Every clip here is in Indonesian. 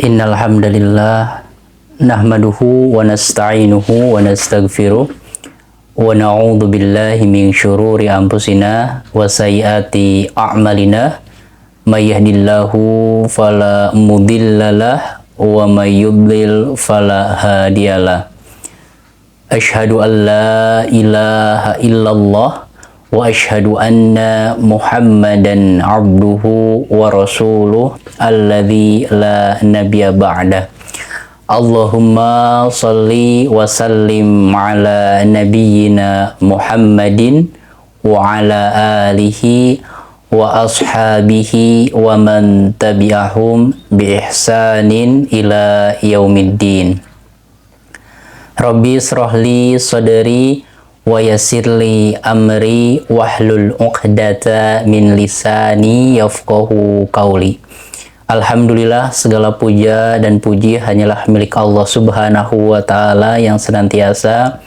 Innal hamdalillah nahmaduhu wa nasta'inuhu wa nastaghfiruh wa na'udzu billahi min syururi anfusina wa sayyiati a'malina may yahdihillahu fala mudhillalah wa may yudlil fala hadiyalah. Asyhadu an la ilaha illallah wa asyhadu anna Muhammadan abduhu wa rasuluh alladzi la nabiyya ba'dah. Allahumma salli wa sallim ala nabiyyina Muhammadin wa ala alihi wa ashabihi wa man tabi'ahum bi ihsanin ila yaumiddin. Rabbi israhli sadri wa yassirli amri wahlul 'uqdata min lisani yafqahu qauli. Alhamdulillah, segala puja dan puji hanyalah milik Allah Subhanahu wa Ta'ala yang senantiasa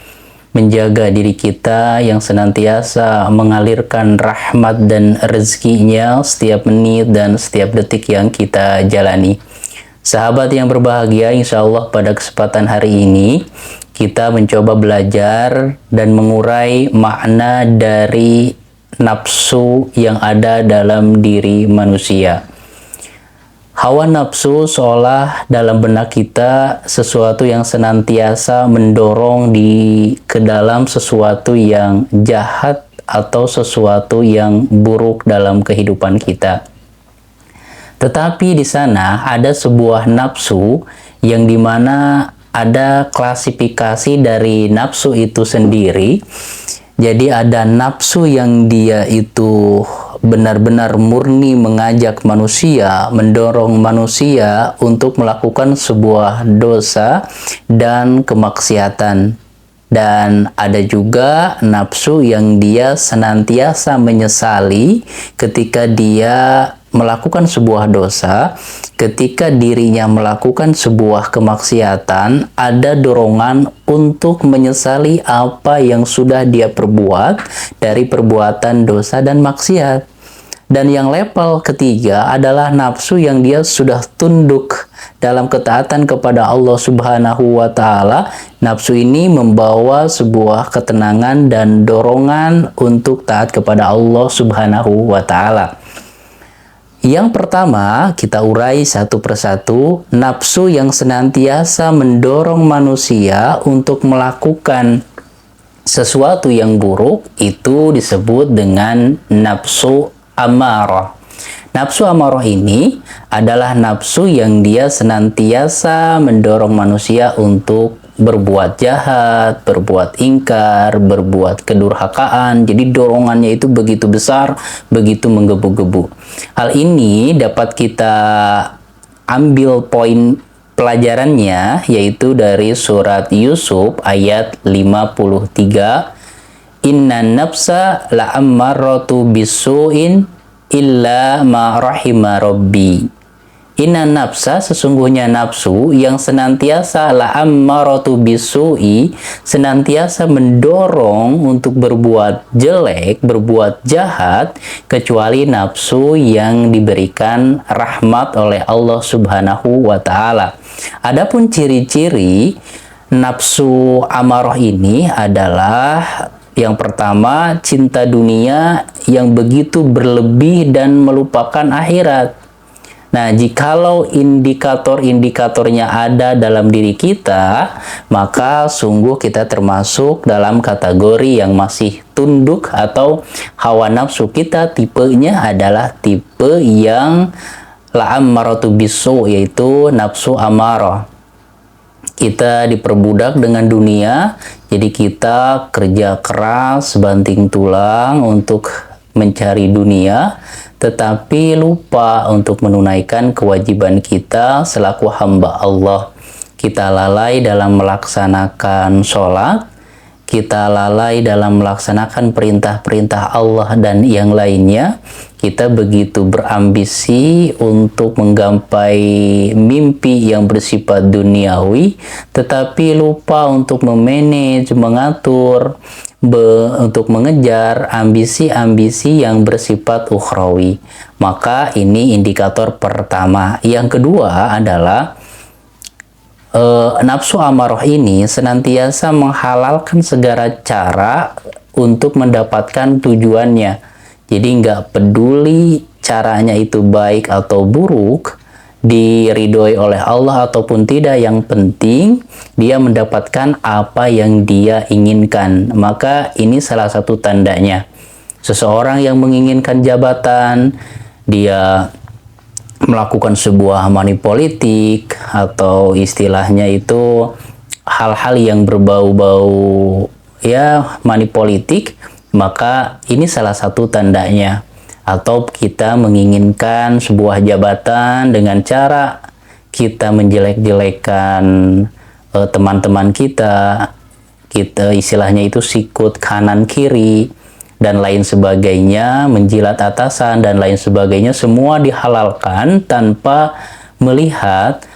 menjaga diri kita, yang senantiasa mengalirkan rahmat dan rezekinya setiap menit dan setiap detik yang kita jalani. Sahabat yang berbahagia, insya Allah pada kesempatan hari ini kita mencoba belajar dan mengurai makna dari nafsu yang ada dalam diri manusia. Hawa nafsu seolah dalam benak kita sesuatu yang senantiasa mendorong ke dalam sesuatu yang jahat atau sesuatu yang buruk dalam kehidupan kita. Tetapi di sana ada sebuah nafsu yang dimana ada klasifikasi dari nafsu itu sendiri. Jadi ada nafsu yang dia itu benar-benar murni mengajak manusia, mendorong manusia untuk melakukan sebuah dosa dan kemaksiatan. Dan ada juga nafsu yang dia senantiasa menyesali ketika dia melakukan sebuah dosa, ketika dirinya melakukan sebuah kemaksiatan, ada dorongan untuk menyesali apa yang sudah dia perbuat dari perbuatan dosa dan maksiat. Dan yang level ketiga adalah nafsu yang dia sudah tunduk dalam ketaatan kepada Allah Subhanahu wa Ta'ala. Nafsu ini membawa sebuah ketenangan dan dorongan untuk taat kepada Allah Subhanahu wa Ta'ala. Yang pertama, kita urai satu persatu. Nafsu yang senantiasa mendorong manusia untuk melakukan sesuatu yang buruk itu disebut dengan nafsu amarah. Nafsu amarah ini adalah nafsu yang dia senantiasa mendorong manusia untuk berbuat jahat, berbuat ingkar, berbuat kedurhakaan. Jadi dorongannya itu begitu besar, begitu menggebu-gebu. Hal ini dapat kita ambil poin pelajarannya, yaitu dari surat Yusuf ayat 53. Inna nafsa la'ammarratu bisu'in illa ma rahima rabbi. Inna nafsa, sesungguhnya nafsu yang senantiasa la'ammaratu bisu'i, senantiasa mendorong untuk berbuat jelek, berbuat jahat, kecuali nafsu yang diberikan rahmat oleh Allah Subhanahu wa Ta'ala. Adapun ciri-ciri nafsu amarah ini adalah yang pertama, cinta dunia yang begitu berlebih dan melupakan akhirat. Nah, jikalau indikator-indikatornya ada dalam diri kita, maka sungguh kita termasuk dalam kategori yang masih tunduk, atau hawa nafsu kita tipenya adalah tipe yang la'ammaratu bisu, yaitu nafsu amarah. Kita diperbudak dengan dunia, jadi kita kerja keras banting tulang untuk mencari dunia, tetapi lupa untuk menunaikan kewajiban kita selaku hamba Allah. Kita lalai dalam melaksanakan sholat, kita lalai dalam melaksanakan perintah-perintah Allah dan yang lainnya. Kita begitu berambisi untuk menggapai mimpi yang bersifat duniawi, tetapi lupa untuk memanage, mengatur, untuk mengejar ambisi-ambisi yang bersifat ukhrawi. Maka ini indikator pertama. Yang kedua adalah nafsu amarah ini senantiasa menghalalkan segala cara untuk mendapatkan tujuannya. Jadi nggak peduli caranya itu baik atau buruk, diridhoi oleh Allah ataupun tidak, yang penting dia mendapatkan apa yang dia inginkan. Maka ini salah satu tandanya. Seseorang yang menginginkan jabatan, dia melakukan sebuah money politik atau istilahnya itu hal-hal yang berbau-bau ya money politik, maka ini salah satu tandanya. Atau kita menginginkan sebuah jabatan dengan cara kita menjelek-jelekan teman-teman kita istilahnya itu sikut kanan kiri dan lain sebagainya, menjilat atasan dan lain sebagainya, semua dihalalkan tanpa melihat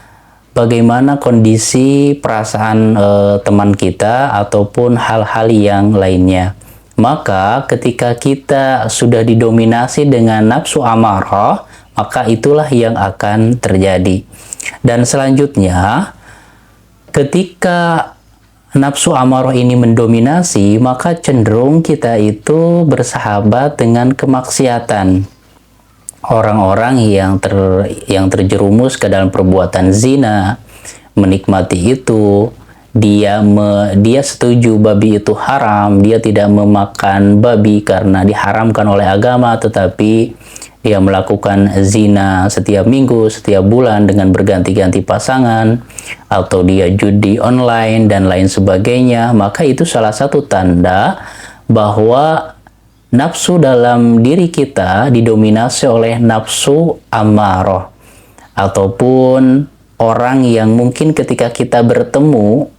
bagaimana kondisi perasaan teman kita ataupun hal-hal yang lainnya. Maka ketika kita sudah didominasi dengan nafsu amarah, maka itulah yang akan terjadi. Dan selanjutnya, ketika nafsu amarah ini mendominasi, maka cenderung kita itu bersahabat dengan kemaksiatan. Orang-orang yang terjerumus ke dalam perbuatan zina, menikmati itu, dia setuju babi itu haram, dia tidak memakan babi karena diharamkan oleh agama, tetapi dia melakukan zina setiap minggu, setiap bulan dengan berganti-ganti pasangan, atau dia judi online dan lain sebagainya, maka itu salah satu tanda bahwa nafsu dalam diri kita didominasi oleh nafsu amarah. Ataupun orang yang mungkin ketika kita bertemu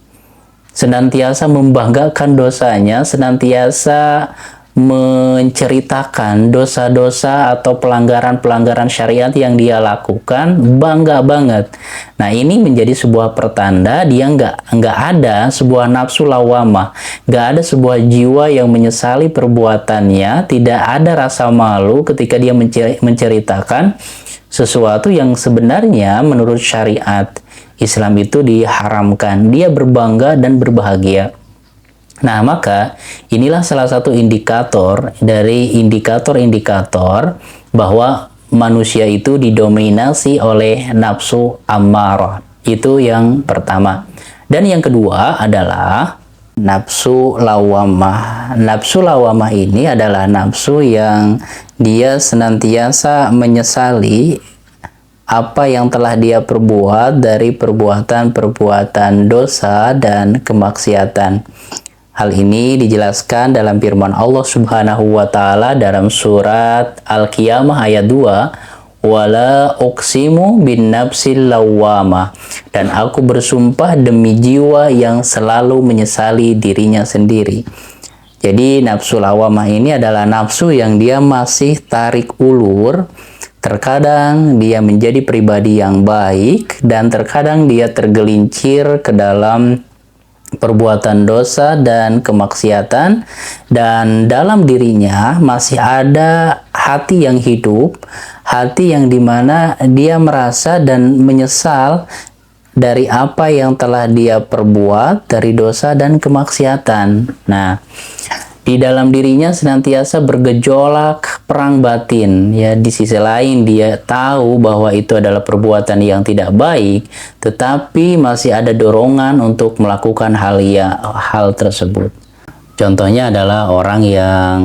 senantiasa membanggakan dosanya, senantiasa menceritakan dosa-dosa atau pelanggaran-pelanggaran syariat yang dia lakukan, bangga banget. Nah, ini menjadi sebuah pertanda dia nggak ada sebuah nafsu lawamah, nggak ada sebuah jiwa yang menyesali perbuatannya, tidak ada rasa malu ketika dia menceritakan sesuatu yang sebenarnya menurut syariat Islam itu diharamkan. Dia berbangga dan berbahagia. Nah, maka inilah salah satu indikator dari indikator-indikator bahwa manusia itu didominasi oleh nafsu ammarah. Itu yang pertama. Dan yang kedua adalah nafsu lawamah. Nafsu lawamah ini adalah nafsu yang dia senantiasa menyesali apa yang telah dia perbuat dari perbuatan-perbuatan dosa dan kemaksiatan. Hal ini dijelaskan dalam firman Allah Subhanahu wa taala dalam surat Al-Qiyamah ayat 2, "Wala uqsimu bin nafsil lawwamah." Dan aku bersumpah demi jiwa yang selalu menyesali dirinya sendiri. Jadi nafsu lawamah ini adalah nafsu yang dia masih tarik ulur. Terkadang dia menjadi pribadi yang baik dan terkadang dia tergelincir ke dalam perbuatan dosa dan kemaksiatan, dan dalam dirinya masih ada hati yang hidup, hati yang dimana dia merasa dan menyesal dari apa yang telah dia perbuat dari dosa dan kemaksiatan. Nah, di dalam dirinya senantiasa bergejolak perang batin. Ya, di sisi lain dia tahu bahwa itu adalah perbuatan yang tidak baik, tetapi masih ada dorongan untuk melakukan hal tersebut. Contohnya adalah orang yang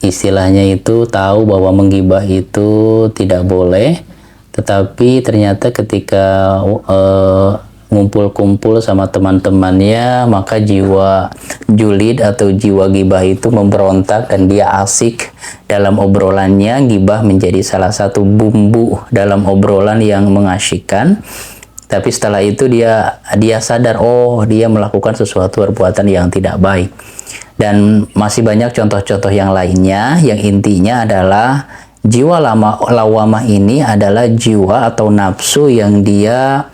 istilahnya itu tahu bahwa menggibah itu tidak boleh, tetapi ternyata ketika ngumpul-kumpul sama teman-temannya, maka jiwa julid atau jiwa gibah itu memberontak dan dia asik dalam obrolannya. Gibah menjadi salah satu bumbu dalam obrolan yang mengasyikkan. Tapi setelah itu dia sadar, oh, dia melakukan sesuatu perbuatan yang tidak baik. Dan masih banyak contoh-contoh yang lainnya, yang intinya adalah jiwa lawamah ini adalah jiwa atau nafsu yang dia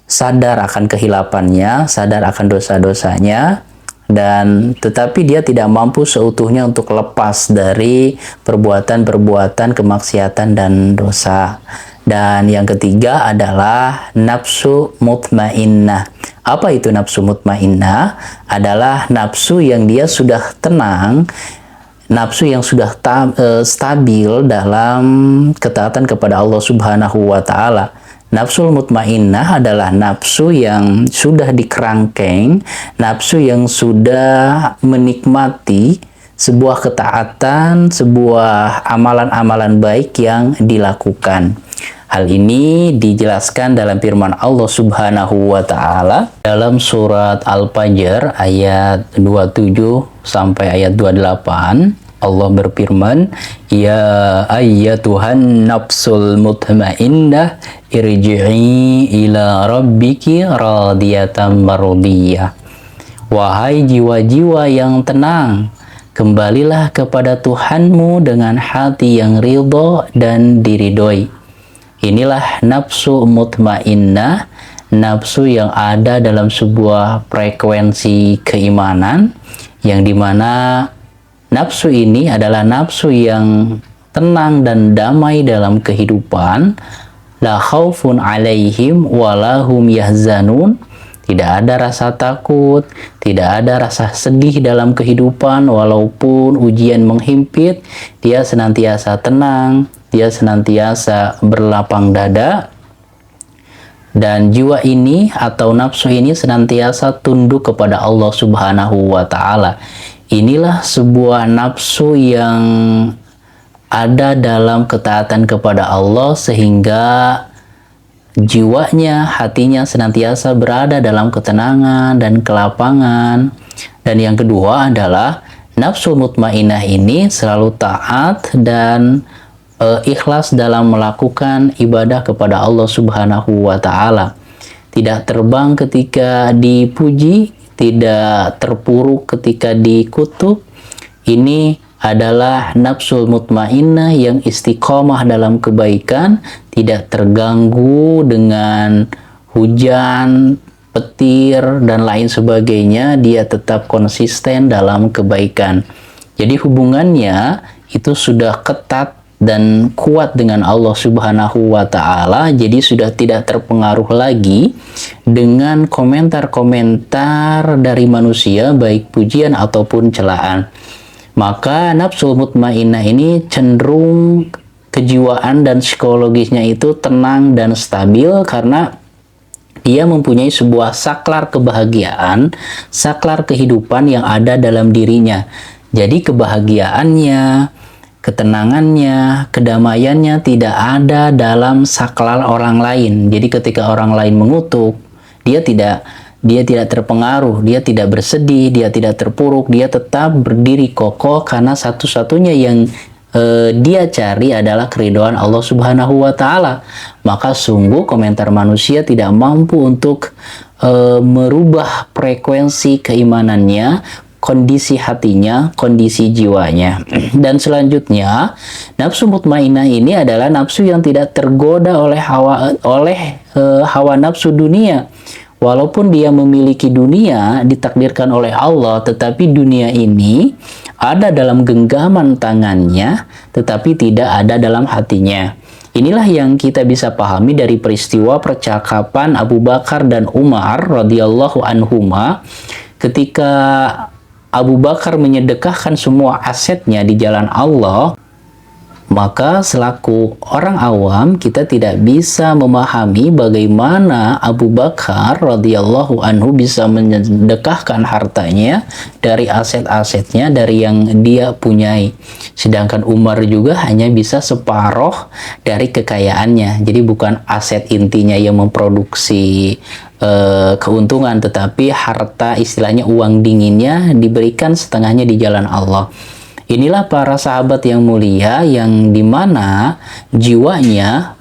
sadar akan kehilapannya, sadar akan dosa-dosanya, dan tetapi dia tidak mampu seutuhnya untuk lepas dari perbuatan-perbuatan kemaksiatan dan dosa. Dan yang ketiga adalah nafsu mutmainnah. Apa itu nafsu mutmainnah? Adalah nafsu yang dia sudah tenang, nafsu yang sudah stabil dalam ketaatan kepada Allah Subhanahu wa taala. Nafsul mutmainnah adalah nafsu yang sudah dikerangkeng, nafsu yang sudah menikmati sebuah ketaatan, sebuah amalan-amalan baik yang dilakukan. Hal ini dijelaskan dalam firman Allah Subhanahu wa taala dalam surat Al-Fajr ayat 27 sampai ayat 28. Allah berfirman, "Ya ayyatuhan nafsul mutmainnah, irji'i ila rabbiki radiyatan mardiyah." Wahai jiwa-jiwa yang tenang, kembalilah kepada Tuhanmu dengan hati yang ridho dan diridhoi. Inilah nafsu mutmainnah, nafsu yang ada dalam sebuah frekuensi keimanan, yang dimana nafsu ini adalah nafsu yang tenang dan damai dalam kehidupan. La khaufun alaihim walahum yahzanun. Tidak ada rasa takut, tidak ada rasa sedih dalam kehidupan walaupun ujian menghimpit. Dia senantiasa tenang, dia senantiasa berlapang dada. Dan jiwa ini atau nafsu ini senantiasa tunduk kepada Allah Subhanahu wa taala. Inilah sebuah nafsu yang ada dalam ketaatan kepada Allah sehingga jiwanya, hatinya senantiasa berada dalam ketenangan dan kelapangan. Dan yang kedua adalah nafsu mutmainnah ini selalu taat dan ikhlas dalam melakukan ibadah kepada Allah Subhanahu wa taala. Tidak terbang ketika dipuji, tidak terpuruk ketika dikutuk. Ini adalah nafsul mutmainnah yang istiqomah dalam kebaikan, tidak terganggu dengan hujan, petir, dan lain sebagainya. Dia tetap konsisten dalam kebaikan. Jadi hubungannya itu sudah ketat dan kuat dengan Allah Subhanahu wa taala. Jadi sudah tidak terpengaruh lagi dengan komentar-komentar dari manusia, baik pujian ataupun celaan. Maka nafsu mutmainnah ini cenderung kejiwaan dan psikologisnya itu tenang dan stabil karena dia mempunyai sebuah saklar kebahagiaan, saklar kehidupan yang ada dalam dirinya. Jadi kebahagiaannya, ketenangannya, kedamaiannya tidak ada dalam saklar orang lain. Jadi ketika orang lain mengutuk, dia tidak terpengaruh, dia tidak bersedih, dia tidak terpuruk, dia tetap berdiri kokoh karena satu-satunya yang dia cari adalah keridhaan Allah Subhanahu wa taala. Maka sungguh komentar manusia tidak mampu untuk merubah frekuensi keimanannya, kondisi hatinya, kondisi jiwanya. Dan selanjutnya, nafsu mutmainnah ini adalah nafsu yang tidak tergoda oleh hawa nafsu dunia. Walaupun dia memiliki dunia ditakdirkan oleh Allah, tetapi dunia ini ada dalam genggaman tangannya, tetapi tidak ada dalam hatinya. Inilah yang kita bisa pahami dari peristiwa percakapan Abu Bakar dan Umar radhiyallahu anhuma ketika Abu Bakar menyedekahkan semua asetnya di jalan Allah. Maka selaku orang awam kita tidak bisa memahami bagaimana Abu Bakar radhiyallahu anhu bisa menyedekahkan hartanya dari aset-asetnya, dari yang dia punyai. Sedangkan Umar juga hanya bisa separuh dari kekayaannya. Jadi bukan aset intinya yang memproduksi keuntungan, tetapi harta, istilahnya uang dinginnya, diberikan setengahnya di jalan Allah. Inilah para sahabat yang mulia yang dimana jiwanya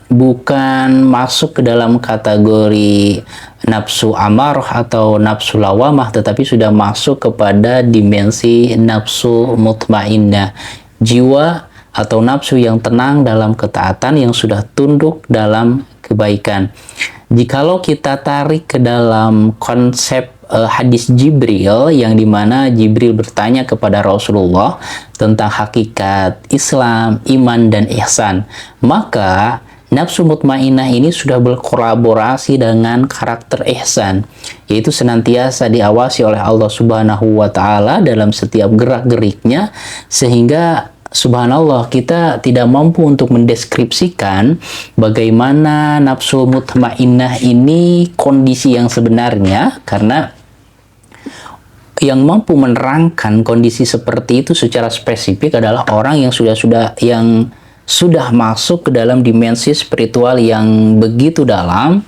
bukan masuk ke dalam kategori nafsu amarah atau nafsu lawamah, tetapi sudah masuk kepada dimensi nafsu mutmainnah, jiwa atau nafsu yang tenang dalam ketaatan, yang sudah tunduk dalam kebaikan. Jikalau kita tarik ke dalam konsep hadis Jibril, yang dimana Jibril bertanya kepada Rasulullah tentang hakikat Islam, iman, dan ihsan, maka nafsu mutmainnah ini sudah berkolaborasi dengan karakter ihsan, yaitu senantiasa diawasi oleh Allah Subhanahu wa taala dalam setiap gerak-geriknya, sehingga subhanallah kita tidak mampu untuk mendeskripsikan bagaimana nafsu mutmainnah ini kondisi yang sebenarnya, karena yang mampu menerangkan kondisi seperti itu secara spesifik adalah orang yang sudah masuk ke dalam dimensi spiritual yang begitu dalam,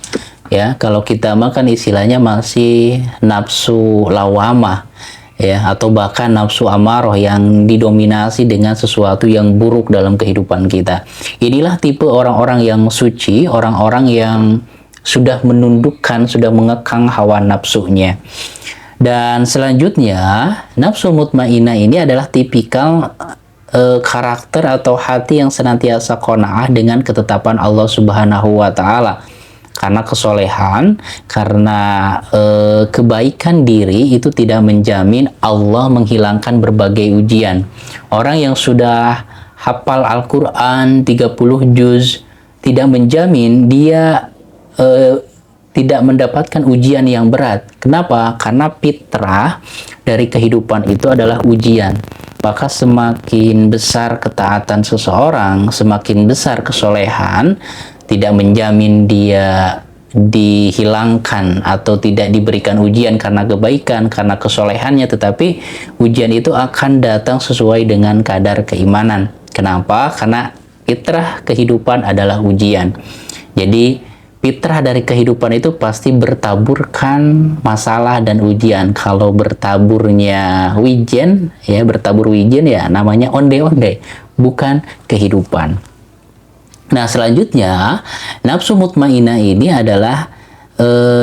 ya. Kalau kita makan istilahnya masih nafsu lawamah, ya, atau bahkan nafsu amaroh yang didominasi dengan sesuatu yang buruk dalam kehidupan kita. Inilah tipe orang-orang yang suci, orang-orang yang sudah menundukkan, sudah mengekang hawa nafsunya. Dan selanjutnya, nafsu mutmainnah ini adalah tipikal karakter atau hati yang senantiasa qanaah dengan ketetapan Allah Subhanahu wa taala. Karena kesolehan, karena kebaikan diri itu tidak menjamin Allah menghilangkan berbagai ujian. Orang yang sudah hafal Al-Quran 30 juz tidak menjamin dia tidak mendapatkan ujian yang berat. Kenapa? Karena fitrah dari kehidupan itu adalah ujian. Maka semakin besar ketaatan seseorang, semakin besar kesolehan, tidak menjamin dia dihilangkan atau tidak diberikan ujian karena kebaikan, karena kesolehannya, tetapi ujian itu akan datang sesuai dengan kadar keimanan. Kenapa? Karena fitrah kehidupan adalah ujian. Jadi fitrah dari kehidupan itu pasti bertaburkan masalah dan ujian. Kalau bertaburnya wijen, ya, bertabur wijen, ya namanya onde-onde, bukan kehidupan. Nah, selanjutnya nafsu mutmainnah ini adalah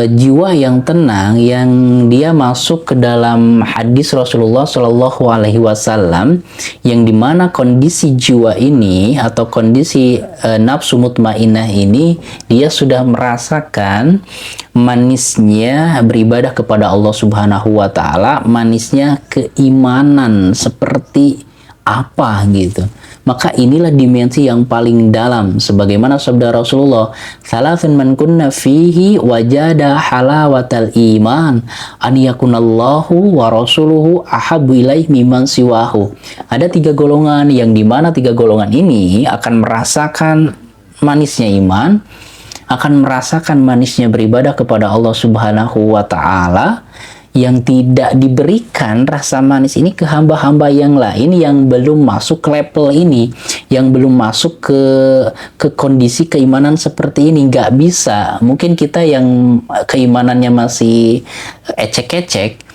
jiwa yang tenang, yang dia masuk ke dalam hadis Rasulullah Shallallahu Alaihi Wasallam, yang dimana kondisi jiwa ini atau kondisi nafsu mutmainnah ini, dia sudah merasakan manisnya beribadah kepada Allah Subhanahu Wa Taala, manisnya keimanan seperti apa gitu. Maka inilah dimensi yang paling dalam, sebagaimana sabda Rasulullah, "Salasun man kunna fihi wajada halawatal iman, an yakunallahu wa rasuluhu ahabbu ilaihi mimman siwahu." Ada 3 golongan yang dimana 3 golongan ini akan merasakan manisnya iman, akan merasakan manisnya beribadah kepada Allah Subhanahu wa taala, yang tidak diberikan rasa manis ini ke hamba-hamba yang lain yang belum masuk ke level ini, yang belum masuk ke kondisi keimanan seperti ini. Nggak bisa. Mungkin kita yang keimanannya masih ecek-ecek,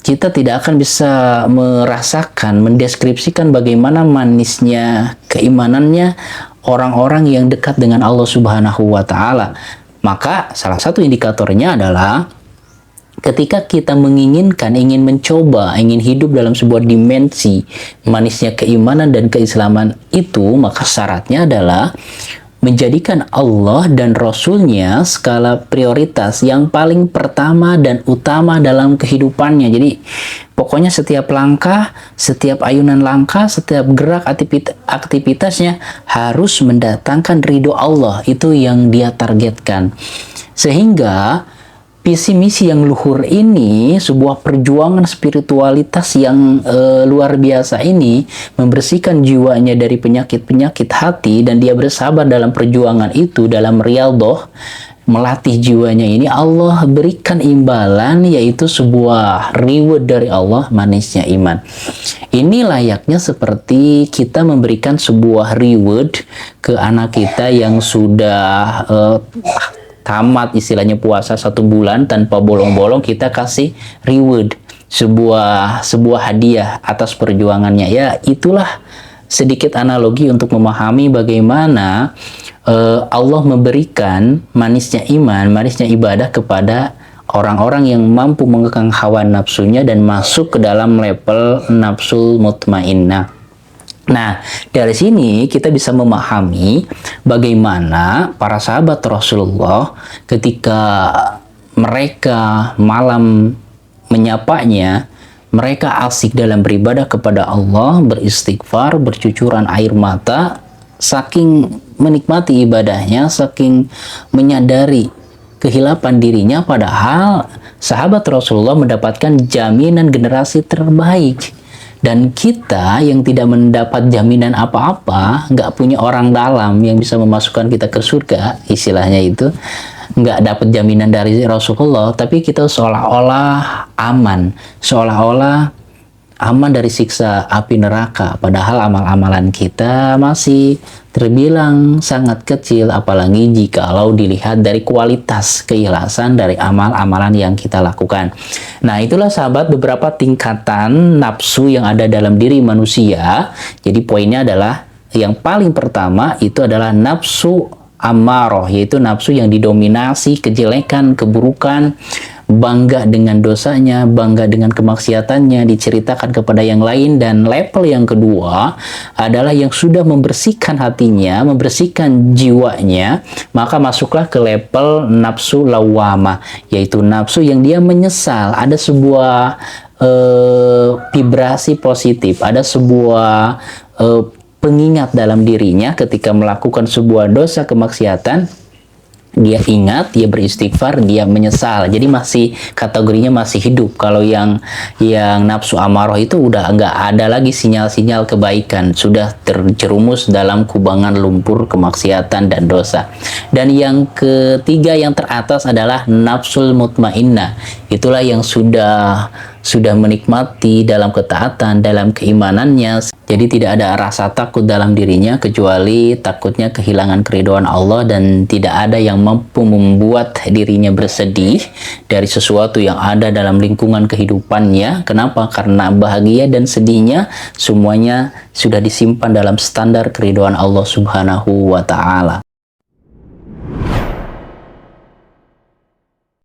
kita tidak akan bisa merasakan, mendeskripsikan bagaimana manisnya keimanannya orang-orang yang dekat dengan Allah Subhanahu wa taala. Maka salah satu indikatornya adalah ketika kita menginginkan, ingin mencoba, ingin hidup dalam sebuah dimensi manisnya keimanan dan keislaman itu, maka syaratnya adalah menjadikan Allah dan Rasulnya skala prioritas yang paling pertama dan utama dalam kehidupannya. Jadi pokoknya setiap langkah, setiap ayunan langkah, setiap gerak aktivitasnya harus mendatangkan ridho Allah. Itu yang dia targetkan. Sehingga visi misi yang luhur ini, sebuah perjuangan spiritualitas yang luar biasa ini, membersihkan jiwanya dari penyakit-penyakit hati, dan dia bersabar dalam perjuangan itu, dalam riyadhah, melatih jiwanya ini, Allah berikan imbalan, yaitu sebuah reward dari Allah, manisnya iman. Ini layaknya seperti kita memberikan sebuah reward ke anak kita yang sudah tamat istilahnya puasa 1 bulan tanpa bolong-bolong, kita kasih reward, sebuah hadiah atas perjuangannya. Ya, itulah sedikit analogi untuk memahami bagaimana Allah memberikan manisnya iman, manisnya ibadah kepada orang-orang yang mampu mengekang hawa nafsunya dan masuk ke dalam level nafsul mutmainnah. Nah, dari sini kita bisa memahami bagaimana para sahabat Rasulullah ketika mereka malam menyapanya, mereka asik dalam beribadah kepada Allah, beristighfar, bercucuran air mata, saking menikmati ibadahnya, saking menyadari kehilapan dirinya, padahal sahabat Rasulullah mendapatkan jaminan generasi terbaik. Dan kita yang tidak mendapat jaminan apa-apa, nggak punya orang dalam yang bisa memasukkan kita ke surga, istilahnya itu, nggak dapat jaminan dari Rasulullah, tapi kita seolah-olah aman, seolah-olah aman dari siksa api neraka, padahal amal-amalan kita masih terbilang sangat kecil, apalagi jikalau dilihat dari kualitas keikhlasan dari amal-amalan yang kita lakukan. Nah, itulah sahabat beberapa tingkatan nafsu yang ada dalam diri manusia. Jadi poinnya adalah yang paling pertama itu adalah nafsu ammaroh, yaitu nafsu yang didominasi kejelekan, keburukan, bangga dengan dosanya, bangga dengan kemaksiatannya, diceritakan kepada yang lain. Dan level yang kedua adalah yang sudah membersihkan hatinya, membersihkan jiwanya, maka masuklah ke level nafsu lawamah, yaitu nafsu yang dia menyesal. Ada sebuah vibrasi positif, ada sebuah pengingat dalam dirinya ketika melakukan sebuah dosa kemaksiatan. Dia ingat, dia beristighfar, dia menyesal. Jadi masih kategorinya masih hidup. Kalau yang nafsu amarah itu udah nggak ada lagi sinyal-sinyal kebaikan, sudah terjerumus dalam kubangan lumpur kemaksiatan dan dosa. Dan yang ketiga, yang teratas adalah nafsul mutmainnah. Itulah yang sudah menikmati dalam ketaatan, dalam keimanannya. Jadi tidak ada rasa takut dalam dirinya kecuali takutnya kehilangan keridhaan Allah, dan tidak ada yang mampu membuat dirinya bersedih dari sesuatu yang ada dalam lingkungan kehidupannya. Kenapa? Karena bahagia dan sedihnya semuanya sudah disimpan dalam standar keridhaan Allah Subhanahu wa Ta'ala.